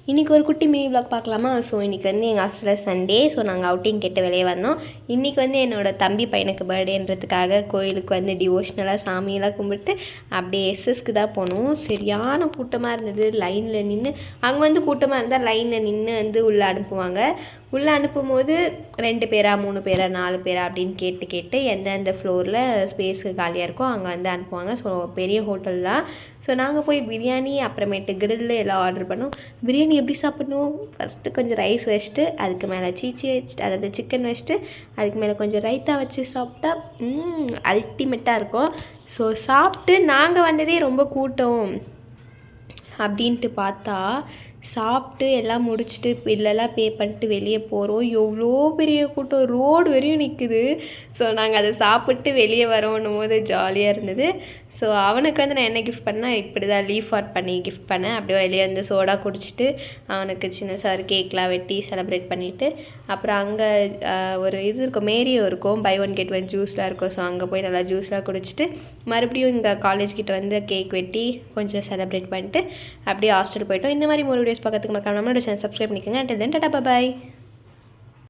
இன்றைக்கி ஒரு குட்டி மினி விளாக் பார்க்கலாமா? ஸோ இன்றைக்கி வந்து எங்கள் ஹாஸ்டலில் சண்டே. ஸோ நாங்கள் அவுட்டிங் கேட்டு வெளியே வந்தோம். இன்றைக்கி வந்து என்னோடய தம்பி பையனுக்கு பர்த்டேன்றதுக்காக கோயிலுக்கு வந்து டிவோஷ்னலாக சாமியெல்லாம் கும்பிட்டு அப்படியே எஸ்எஸ்க்கு தான் போனோம். சரியான கூட்டமாக இருந்தது. லைனில் நின்று அங்கே வந்து கூட்டமாக இருந்தால் லைனில் நின்று வந்து உள்ளே அனுப்புவாங்க. உள்ளே அனுப்பும்போது 2 பேரா 3 பேரா 4 பேரா அப்படின்னு கேட்டு எந்தெந்த ஃப்ளோரில் ஸ்பேஸுக்கு காலியாக இருக்கோ அங்கே வந்து அனுப்புவாங்க. ஸோ பெரிய ஹோட்டல் தான். ஸோ நாங்கள் போய் பிரியாணி அப்புறமேட்டு கிரில்லு எல்லாம் ஆர்டர் பண்ணோம். பிரியாணி எப்படி சாப்பிட்ணும்? ஃபஸ்ட்டு கொஞ்சம் ரைஸ் வச்சுட்டு அதுக்கு மேலே சீச்சி வச்சுட்டு அதாவது சிக்கன் வச்சுட்டு அதுக்கு மேலே கொஞ்சம் ரைத்தா வச்சு சாப்பிட்டா அல்டிமேட்டாக இருக்கும். ஸோ சாப்பிட்டு நாங்கள் வந்ததே ரொம்ப கூட்டம் அப்படின்ட்டு பார்த்தா சாப்பிட்டு எல்லாம் முடிச்சுட்டு பில்லெல்லாம் பே பண்ணிட்டு வெளியே போகிறோம். எவ்வளோ பெரிய கூட்டம் ரோடு வரையும் நிற்குது. ஸோ நாங்கள் அதை சாப்பிட்டு வெளியே வரோன்னும் போது ஜாலியாக இருந்தது. ஸோ அவனுக்கு வந்து நான் என்ன கிஃப்ட் பண்ணேன், இப்படி தான் லீஃப் ஆர்ட் பண்ணி கிஃப்ட் பண்ணேன். அப்படியே வெளியே வந்து சோடா குடிச்சிட்டு அவனுக்கு சின்ன சார் கேக்லாம் வெட்டி செலிப்ரேட் பண்ணிவிட்டு அப்புறம் அங்கே ஒரு இது இருக்கும், மேரியோ இருக்கும், பை 1 get 1 ஜூஸ்லாம் இருக்கும். ஸோ அங்கே போய் நல்லா ஜூஸ்லாம் குடிச்சிட்டு மறுபடியும் இங்கே காலேஜ் கிட்ட வந்து கேக் வெட்டி கொஞ்சம் செலிப்ரேட் பண்ணிட்டு அப்படியே ஹாஸ்டல் போயிட்டோம். இந்த மாதிரி ஒரு வீடியோஸ் பார்க்கறதுக்கு மறக்காம நம்மளோட சேனல் சப்ஸ்கிரைப் பண்ணிக்கோங்க. And then Tata bye.